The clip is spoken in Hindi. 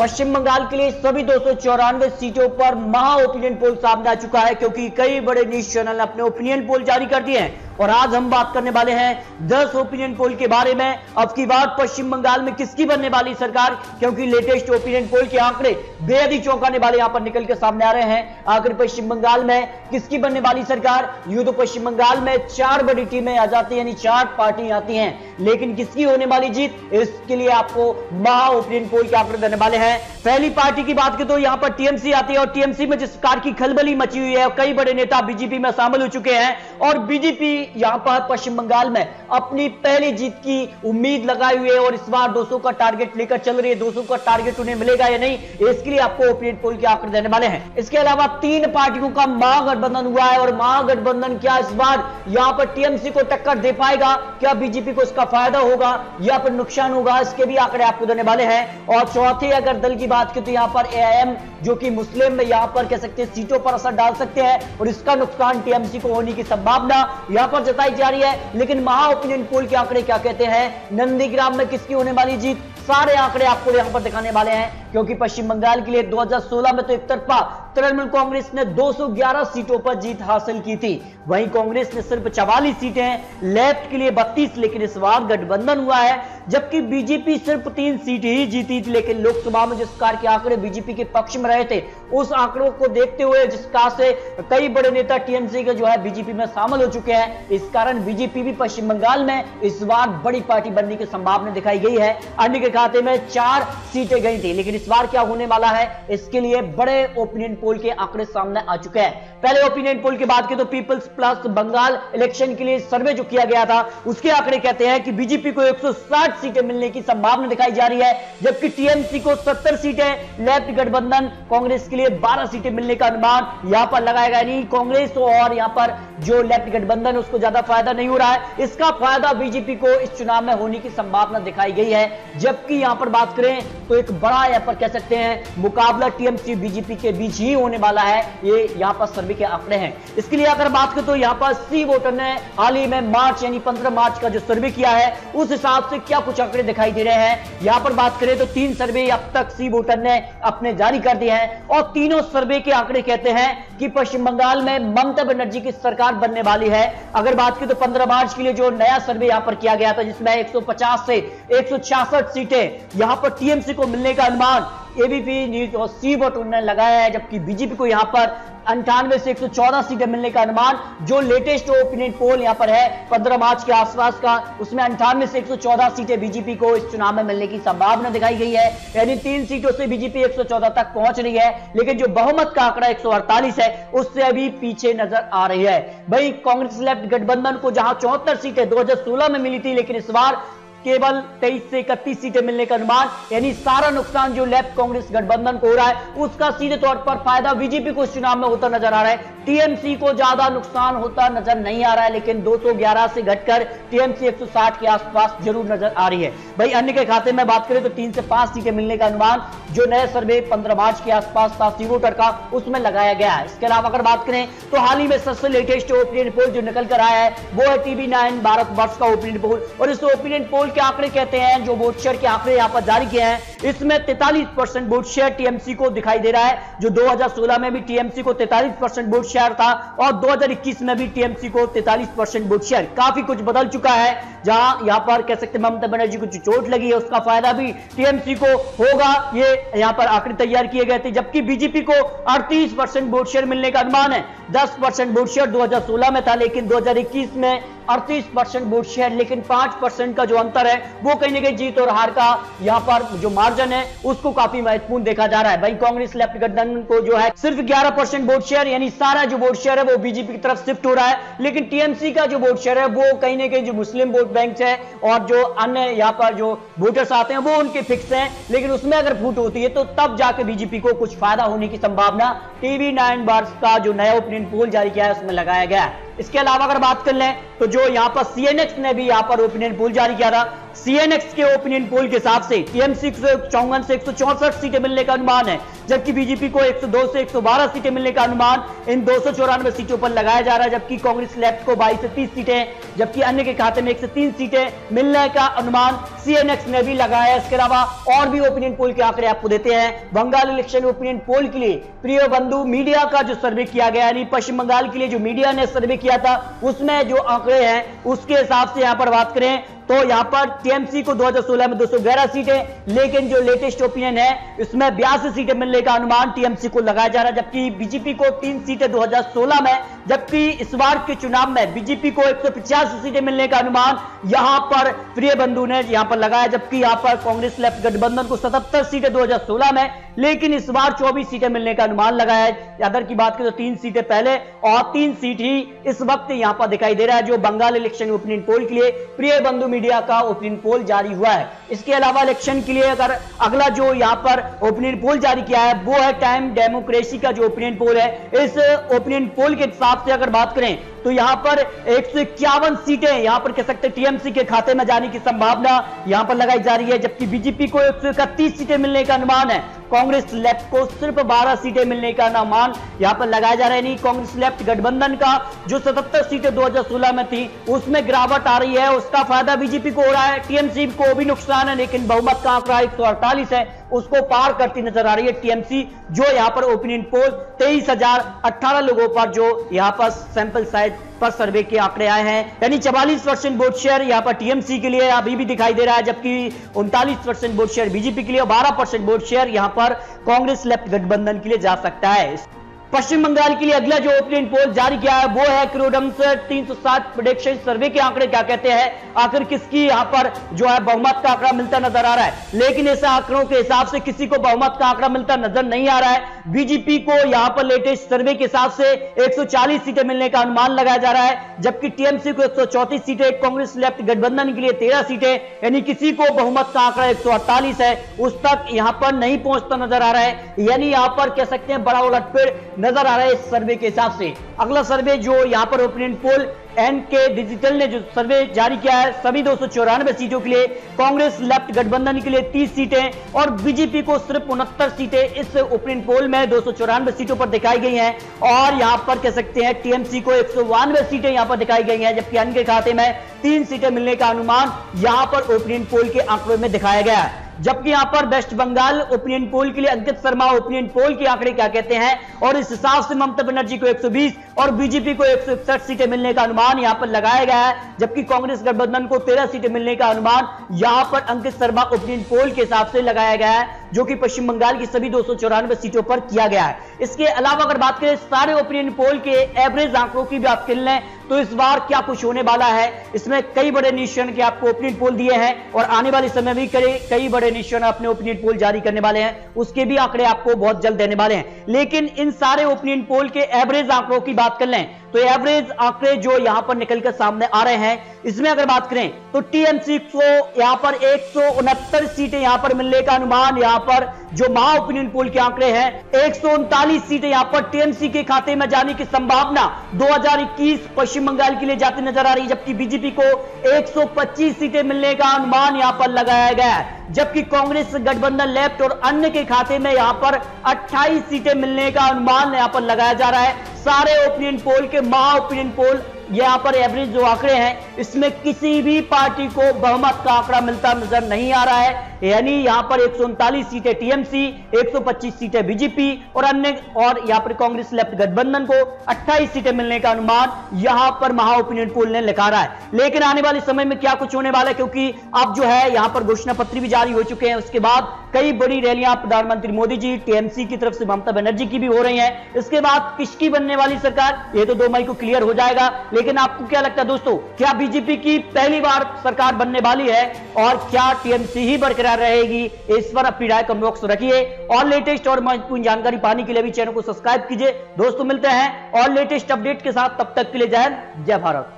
पश्चिम बंगाल के लिए सभी 294 सीटों पर महा ओपिनियन पोल सामने आ चुका है, क्योंकि कई बड़े न्यूज चैनल ने अपने ओपिनियन पोल जारी कर दिए हैं। और आज हम बात करने वाले हैं 10 ओपिनियन पोल के बारे में। अब की बार पश्चिम बंगाल में किसकी बनने वाली सरकार, क्योंकि लेटेस्ट ओपिनियन पोल के आंकड़े बेहद ही चौंकाने वाले यहां पर निकल के सामने आ रहे हैं। आखिर पश्चिम बंगाल में किसकी बनने वाली सरकार? यूं तो पश्चिम बंगाल में 4 बड़ी टीमें आ जाती है, यानी 4 पार्टी आती हैं, लेकिन किसकी होने वाली जीत, इसके लिए आपको महा ओपिनियन पोल के आंकड़े देने वाले हैं। पहली पार्टी की बात करें तो यहां पर टीएमसी आती है, और टीएमसी में जिस प्रकार की खलबली मची हुई है, कई बड़े नेता बीजेपी में शामिल हो चुके हैं, और बीजेपी यहां पर पश्चिम बंगाल में अपनी पहली जीत की उम्मीद लगाई हुई है, और इस बार 200 का टारगेट लेकर चल रही है। 200 का टारगेट उन्हें मिलेगा या नहीं, इसके लिए आपको ओपिनियन पोल के आंकड़े देने वाले हैं। इसके अलावा 3 पार्टियों का महागठबंधन हुआ है, और महागठबंधन क्या इस बार यहां पर टीएमसी को टक्कर दे पाएगा? क्या बीजेपी को इसका फायदा होगा या फिर नुकसान होगा? इसके भी आंकड़े आपको देने वाले हैं। और चौथे अगर दल की बात करें तो यहां पर एआईएम, जो कि मुस्लिम में यहां पर कह सकते हैं सीटों पर असर डाल सकते हैं, और इसका नुकसान टीएमसी को होने की संभावना यहां पर जताई जा रही है। लेकिन महा ओपिनियन पोल के आंकड़े क्या कहते हैं? नंदीग्राम में किसकी होने वाली जीत? सारे आंकड़े आपको यहां पर दिखाने वाले हैं, क्योंकि पश्चिम बंगाल के लिए 2016 में तो एक तरफा तृणमूल कांग्रेस ने 211 सीटों पर जीत हासिल की थी, वहीं कांग्रेस ने सिर्फ 44 सीटें, लेफ्ट के लिए 32, लेकिन इस बार गठबंधन हुआ है, जबकि बीजेपी सिर्फ 3 सीट ही जीती थी। लेकिन लोकसभा में जिस प्रकार के आंकड़े बीजेपी के पक्ष में रहे थे, उस आंकड़ों को देखते हुए जिस प्रकार से कई बड़े नेता टीएमसी के जो है बीजेपी में शामिल हो चुके हैं, इस कारण बीजेपी भी पश्चिम बंगाल में इस बार बड़ी पार्टी बनने की संभावना दिखाई गई है। अन्य के खाते में 4 सीटें गई थी, लेकिन इस बार क्या होने वाला है, इसके लिए बड़े ओपिनियन पोल के आंकड़े सामने आ चुके हैं। पहले ओपिनियन पोल की बात करें तो पीपल्स प्लस बंगाल इलेक्शन के लिए सर्वे जो किया गया था, उसके आंकड़े कहते हैं कि बीजेपी को 160 सीटें मिलने की संभावना दिखाई जा रही है, जबकि टीएमसी को 70 सीटें, लेफ्ट गठबंधन कांग्रेस के लिए 12 सीटें मिलने का अनुमान यहां पर लगाया गया। नहीं, कांग्रेस और यहां पर जो लेफ्ट गठबंधन उसको ज्यादा फायदा नहीं हो रहा है, इसका फायदा बीजेपी को इस चुनाव में होने की संभावना दिखाई गई है। जबकि यहां पर बात करें तो एक बड़ा यहां पर कह सकते हैं मुकाबला टीएमसी बीजेपी के बीच ही होने वाला है, ये यहां पर सर्वे के आंकड़े हैं। इसके लिए अगर बात करें तो यहां पर सी वोटर ने हाल ही में मार्च यानी 15 मार्च का जो सर्वे किया है, उस हिसाब से क्या कुछ आंकड़े दिखाई दे रहे हैं। यहां पर बात करें तो 3 सर्वे अब तक सी वोटर ने अपने जारी कर दिए हैं, और तीनों सर्वे के आंकड़े कहते हैं कि पश्चिम बंगाल में ममता बनर्जी की सरकार बनने वाली है। अगर बात करें तो 15 मार्च के लिए जो नया सर्वे यहां पर किया गया था, जिसमें 150 से 166 सीटें यहां पर टीएमसी को मिलने का अनुमान एबीपी न्यूज और सी वोट उन्होंने लगाया है, जबकि बीजेपी को यहां पर 98 से 114 सीटें मिलने का अनुमान, जो लेटेस्ट ओपिनियन पोल यहां पर है 15 मार्च के आसपास का, उसमें 98 से 114 सीटें बीजेपी को इस चुनाव में मिलने की संभावना दिखाई गई है। यानी 3 सीटों से बीजेपी 114 तक पहुंच रही है, लेकिन जो बहुमत का आंकड़ा 148 है, उससे अभी पीछे नजर आ रही है। भाई कांग्रेस लेफ्ट गठबंधन को जहां 74 सीटें 2016 में मिली थी, लेकिन इस बार केवल 23 से 31 सीटें मिलने का अनुमान, यानी सारा नुकसान जो लेफ्ट कांग्रेस गठबंधन को हो रहा है, उसका सीधे तौर पर फायदा बीजेपी को इस चुनाव में होता नजर आ रहा है। टीएमसी को ज्यादा नुकसान होता नजर नहीं आ रहा है, लेकिन 211 से घटकर टीएमसी 160 के आसपास जरूर नजर आ रही है। भाई अन्य के खाते में बात करें तो 3 से 5 सीटें मिलने का अनुमान जो नया सर्वे 15 मार्च के आसपास था सी वोटर का, उसमें लगाया गया है। इसके अलावा अगर बात करें तो हाल ही में सबसे लेटेस्ट ओपिनियन पोल जो निकल कर आया है, वो है टीवी9 भारत वर्ष का ओपिनियन पोल, और इस ओपिनियन पोल के आंकड़े कहते हैं, जो वोट शेयर के आंकड़े यहां पर जारी किए हैं, इसमें 43% वोट शेयर टीएमसी को दिखाई दे रहा है। जो 2016 में भी टीएमसी को 43% वोट शेयर था, और 2021 में भी टीएमसी को 43% वोट शेयर। काफी कुछ बदल चुका है, जहां यहां पर कह सकते ममता बनर्जी को जो चोट लगी है, उसका फायदा भी टीएमसी को होगा, ये यहां पर आंकड़े तैयार किए गए थे। जबकि बीजेपी को 38% वोट शेयर मिलने का अनुमान है। 10% वोट शेयर 2016 में था, लेकिन 2021 में 38% वोट शेयर, लेकिन 5% का जो अंतर है, वो कहीं ना कहीं जीत और हार का यहां पर जो मार्जिन है, उसको काफी महत्वपूर्ण देखा जा रहा है। भाई कांग्रेस लेफ्ट गठबंधन को जो है सिर्फ 11% वोट शेयर, यानी सारा जो वोट शेयर है वो बीजेपी की तरफ शिफ्ट हो रहा है, लेकिन टीएमसी का जो वोट शेयर है वो कहीं ना कहीं जो मुस्लिम वोट बैंक है और जो अन्य यहां पर जो वोटर्स आते हैं वो उनके फिक्स हैं, लेकिन उसमें अगर फूट होती है तो तब जाकर बीजेपी को कुछ फायदा होने की संभावना टीवी9 वर्ष का जो नया ओपिनियन पोल जारी किया है उसमें लगाया गया है। इसके अलावा अगर बात कर लें तो जो यहां पर सीएनएक्स ने भी यहां पर ओपिनियन पोल जारी किया था, सीएनएक्स के ओपिनियन पोल के हिसाब से टीएमसी को 154 से 164 सीटें मिलने का अनुमान है, जबकि बीजेपी को 102 से 112 सीटें मिलने का अनुमान इन 294 सीटों पर लगाया जा रहा है, जबकि कांग्रेस लेफ्ट को 22 से 30 सीटें, जबकि अन्य के खाते में 1 से 3 सीटें मिलने का अनुमान सीएनएक्स ने भी लगाया है। इसके अलावा और भी ओपिनियन पोल के आंकड़े आपको देते हैं। बंगाल इलेक्शन ओपिनियन पोल के लिए प्रिय बंधु मीडिया का जो सर्वे किया गया, यानी पश्चिम बंगाल के लिए जो मीडिया ने सर्वे किया था, उसमें जो आंकड़े हैं उसके हिसाब से यहां पर बात करें तो यहां पर टीएमसी को 2016 में 211 सीटें, लेकिन जो लेटेस्ट ओपिनियन है इसमें 82 सीटें मिलने का अनुमान टीएमसी को लगाया जा रहा है, जबकि बीजेपी को 3 सीटें 2016 में, जबकि इस बार के चुनाव में बीजेपी को 185 सीटें मिलने का अनुमान यहां पर प्रिय बंधु ने यहां पर लगाया, जबकि यहां पर कांग्रेस लेफ्ट गठबंधन को 77 सीटें 2016 में, लेकिन इस बार 24 सीटें मिलने का अनुमान लगाया है। अदर की बात करें तो 3 सीटें पहले और 3 सीट ही इस वक्त यहां पर दिखाई दे रहा है, जो बंगाल इलेक्शन ओपिनियन पोल के लिए प्रिय बंधु मीडिया का ओपिनियन पोल जारी हुआ है। इसके अलावा इलेक्शन के लिए अगर अगला जो यहां पर ओपिनियन पोल जारी किया है वो है टाइम डेमोक्रेसी का जो ओपिनियन पोल है। इस ओपिनियन पोल के हिसाब से अगर बात करें तो यहां पर 151 सीटें यहां पर कह सकते हैं टीएमसी के खाते में जाने की संभावना यहां पर लगाई जा रही है, जबकि बीजेपी को 131 सीटें मिलने का अनुमान है, कांग्रेस लेफ्ट को सिर्फ 12 सीटें मिलने का अनुमान यहां पर लगाया जा रहा है। नहीं, कांग्रेस लेफ्ट गठबंधन का जो 77 सीटें 2016 में थी उसमें गिरावट आ रही है, उसका फायदा बीजेपी को हो रहा है, टीएमसी को भी नुकसान है, लेकिन बहुमत का आंकड़ा 148 है, उसको पार करती नजर आ रही है टीएमसी, जो यहां पर ओपिनियन पोल 23,018 लोगों पर जो यहां पर सैंपल साइज पर सर्वे के आंकड़े आए हैं, यानी 44% वोट शेयर यहां पर टीएमसी के लिए अभी भी दिखाई दे रहा है, जबकि 39% वोट शेयर बीजेपी के लिए और 12% वोट शेयर यहां पर कांग्रेस लेफ्ट गठबंधन के लिए जा सकता है। पश्चिम बंगाल के लिए अगला जो ओपिनियन पोल जारी किया है वो है क्रोडम्स 360 प्रेडिक्शन सर्वे के आंकड़े क्या कहते हैं, आखिर किसकी यहां पर जो है बहुमत का आंकड़ा मिलता नजर आ रहा है, लेकिन ऐसे आंकड़ों के हिसाब से किसी को बहुमत का आंकड़ा मिलता नजर नहीं आ रहा है। बीजेपी को यहां पर लेटेस्ट सर्वे के हिसाब से 140 सीटें मिलने का अनुमान लगाया जा रहा है, जबकि टीएमसी को 134 सीटें, कांग्रेस लेफ्ट गठबंधन के लिए 13 सीटें, यानी किसी को बहुमत का आंकड़ा 148 है उस तक यहां पर नहीं पहुंचता नजर आ रहा है, यानी यहां पर कह सकते हैं बड़ा उलटफेर नजर आ रहा है इस सर्वे के हिसाब से। अगला सर्वे जो यहां पर ओपिनियन पोल एनके डिजिटल ने जो सर्वे जारी किया है, सभी 294 सीटों के लिए कांग्रेस लेफ्ट गठबंधन के लिए 30 सीटें और बीजेपी को सिर्फ 69 सीटें इस ओपिनियन पोल में 294 सीटों पर दिखाई गई हैं, और यहां पर कह सकते हैं टीएमसी को 192 सीटें यहां पर दिखाई गई हैं, जबकि अन्य के खाते में 3 सीटें मिलने का अनुमान यहां पर ओपिनियन पोल के आंकड़ों में दिखाया गया है। जबकि यहां पर वेस्ट बंगाल ओपिनियन पोल के लिए अंकित शर्मा ओपिनियन पोल के आंकड़े क्या कहते हैं, और इस हिसाब से ममता बनर्जी को 120 और बीजेपी को 161 सीटें मिलने का अनुमान यहां पर लगाया गया है, जबकि कांग्रेस गठबंधन को 13 सीटें मिलने का अनुमान यहां पर अंकित शर्मा ओपिनियन पोल के हिसाब से लगाया गया है, जो कि पश्चिम बंगाल की सभी 294 सीटों पर किया गया है। इसके अलावा अगर बात करें सारे ओपिनियन पोल के एवरेज आंकड़ों की बात कर लें तो इस बार क्या कुछ होने वाला है, इसमें कई बड़े निश्चय के आपको ओपिनियन पोल दिए हैं और आने वाले समय भी कई बड़े निश्चय अपने ओपिनियन पोल जारी करने वाले हैं, उसके भी आंकड़े आपको बहुत जल्द देने वाले हैं। लेकिन इन सारे ओपिनियन पोल के एवरेज आंकड़ों की बात कर लें तो एवरेज आंकड़े जो यहां पर निकलकर सामने आ रहे हैं, इसमें अगर बात करें तो टीएमसी को यहां पर 169 सीटें यहां पर मिलने का अनुमान, यहां पर जो महा ओपिनियन पोल के आंकड़े हैं 139 सीटें यहां पर टीएमसी के खाते में जाने की संभावना 2021 पश्चिम बंगाल के लिए जाती नजर आ रही है, जबकि बीजेपी को 125 सीटें मिलने का अनुमान यहां पर लगाया गया है, जबकि कांग्रेस गठबंधन लेफ्ट और अन्य के खाते में यहां पर 28 सीटें मिलने का अनुमान यहां पर लगाया जा रहा है। सारे ओपिनियन पोल के महा ओपिनियन पोल यहां पर एवरेज जो आंकड़े हैं इसमें किसी भी पार्टी को बहुमत का आंकड़ा मिलता नजर नहीं आ रहा है, यानी यहां पर 139 सीटें टीएमसी, 125 सीटें बीजेपी और अन्य, और यहां पर कांग्रेस लेफ्ट गठबंधन को 28 सीटें मिलने का अनुमान यहां पर महा ओपिनियन पोल ने लिखा रहा है। लेकिन आने वाले समय में क्या कुछ होने वाला है, क्योंकि अब जो है यहां पर घोषणा पत्र भी जारी हो चुके हैं, उसके बाद कई बड़ी रैलियां प्रधानमंत्री मोदी जी, टीएमसी की तरफ से ममता बनर्जी की भी हो रही हैं, इसके बाद किसकी बनने वाली सरकार ये तो 2 मई को क्लियर हो जाएगा। लेकिन आपको क्या लगता है दोस्तों, क्या बीजेपी की पहली बार सरकार बनने वाली है और क्या टीएमसी ही बरकरार रहेगी? इस पर अपनी राय कमेंट बॉक्स में रखिए और लेटेस्ट और महत्वपूर्ण जानकारी पाने के लिए भी चैनल को सब्सक्राइब कीजिए। दोस्तों मिलते हैं और लेटेस्ट अपडेट के साथ, तब तक के लिए जय हिंद, जय भारत।